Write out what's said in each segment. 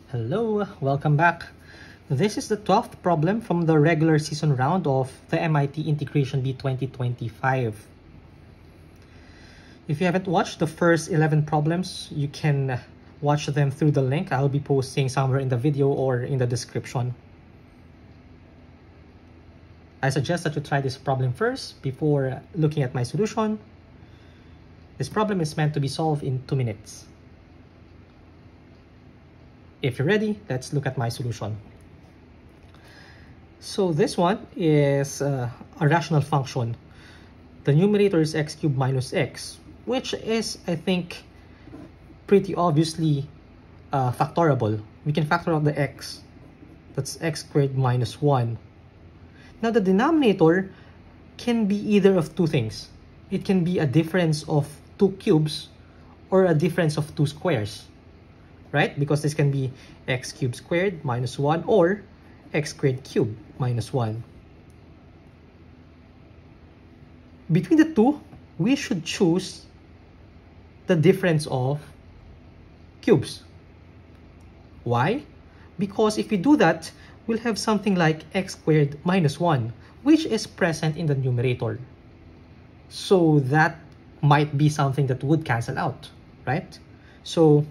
Hello, welcome back. This is the 12th problem from the regular season round of the MIT Integration Bee 2025. If you haven't watched the first 11 problems, you can watch them through the link I'll be posting somewhere in the video or in the description. I suggest that you try this problem first before looking at my solution. This problem is meant to be solved in 2 minutes. If you're ready, let's look at my solution. So this one is a rational function. The numerator is x cubed minus x, which is, I think, pretty obviously factorable. We can factor out the x. That's x squared minus 1. Now the denominator can be either of two things. It can be a difference of 2 cubes or a difference of 2 squares. Right? Because this can be x cubed squared minus 1 or x squared cubed minus 1. Between the two, we should choose the difference of cubes. Why? Because if we do that, we'll have something like x squared minus 1, which is present in the numerator. So that might be something that would cancel out, right? So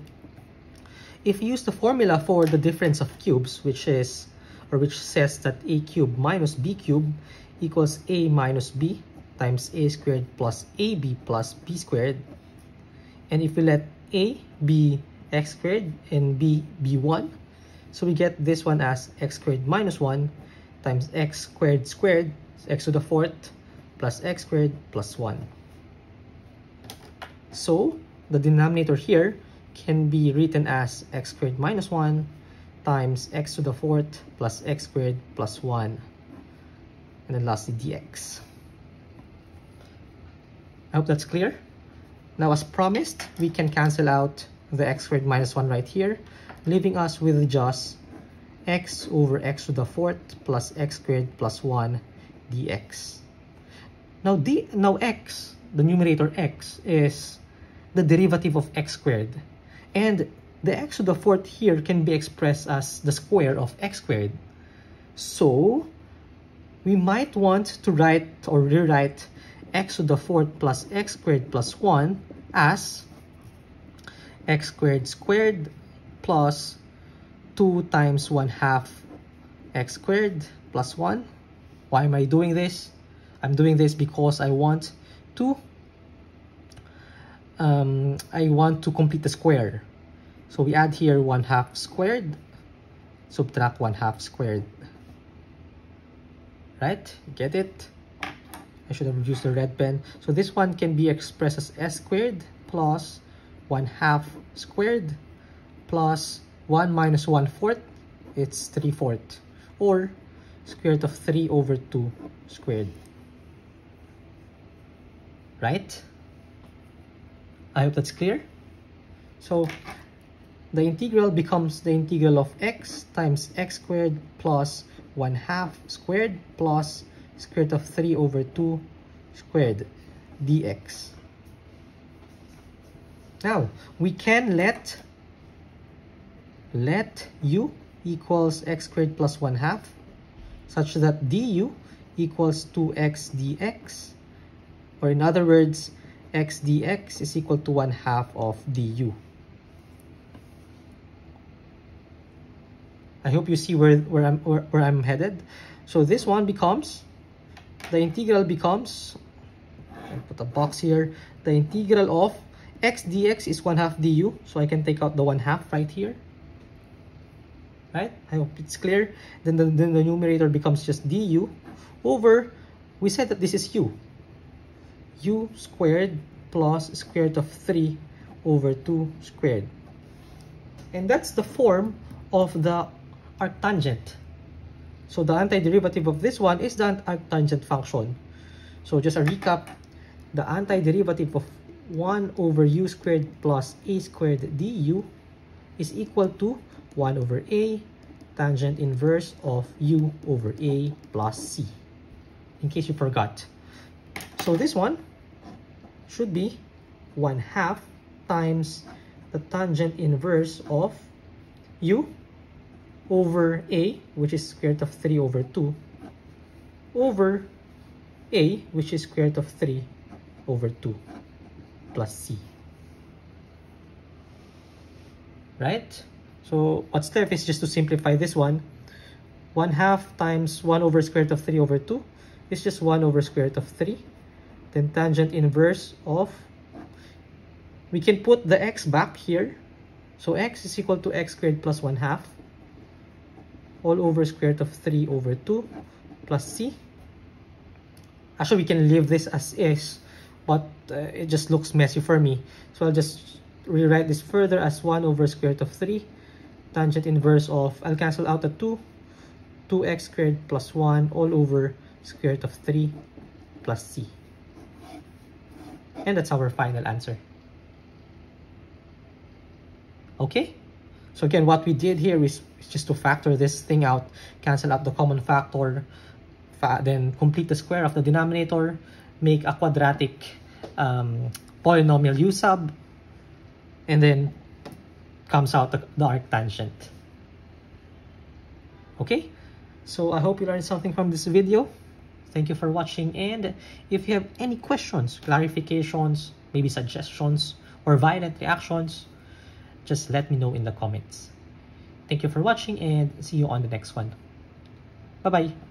if you use the formula for the difference of cubes, which says that a cubed minus b cubed equals a minus b times a squared plus ab plus b squared, and if we let a be x squared and b be 1, so we get this one as x squared minus 1 times x squared squared, x to the 4th, plus x squared plus 1. So the denominator here can be written as x squared minus 1 times x to the 4th plus x squared plus 1. And then lastly, dx. I hope that's clear. Now, as promised, we can cancel out the x squared minus 1 right here, leaving us with just x over x to the 4th plus x squared plus 1 dx. Now x, the numerator x, is the derivative of x squared. And the x to the 4th here can be expressed as the square of x squared. So we might want to write or rewrite x to the 4th plus x squared plus 1 as x squared squared plus 2 times 1/2 x squared plus 1. Why am I doing this? I'm doing this because I want to complete the square. So we add here 1/2 squared, subtract 1/2 squared. Right? Get it? I should have used the red pen. So this one can be expressed as s squared plus 1/2 squared plus 1 minus 1/4. It's 3/4. Or square root of 3 over 2 squared. Right? I hope that's clear. So the integral becomes the integral of x times x squared plus 1/2 squared plus square root of 3 over 2 squared dx. Now we can let u equals x squared plus 1/2 such that du equals 2x dx, or in other words, x dx is equal to 1/2 of du. I hope you see where I'm headed. So this one becomes, the integral becomes, I'll put a box here, the integral of x dx is 1/2 du, so I can take out the 1/2 right here. Right? I hope it's clear. Then the numerator becomes just du over, we said that this is u squared plus square root of 3 over 2 squared. And that's the form of the arctangent. So the antiderivative of this one is the arctangent function. So just a recap, the antiderivative of 1 over u squared plus a squared du is equal to 1 over a tangent inverse of u over a plus c, in case you forgot. So this one should be 1/2 times the tangent inverse of u over a, which is square root of 3 over 2, over a, which is square root of 3 over 2, plus c. Right? So what's left is just to simplify this one. 1/2 times 1 over square root of 3 over 2 is just 1 over square root of 3. Then tangent inverse of, we can put the x back here. So x is equal to x squared plus 1/2 all over square root of 3 over 2 plus c. Actually, we can leave this as is, but it just looks messy for me. So I'll just rewrite this further as 1 over square root of 3, tangent inverse of, I'll cancel out the 2, 2x squared plus 1 all over square root of 3 plus c. And that's our final answer. Okay? So again, what we did here is just to factor this thing out, cancel out the common factor, then complete the square of the denominator, make a quadratic polynomial u sub, and then comes out the arctangent. Okay? So I hope you learned something from this video. Thank you for watching, and if you have any questions, clarifications, maybe suggestions, or violent reactions, just let me know in the comments. Thank you for watching, and see you on the next one. Bye-bye.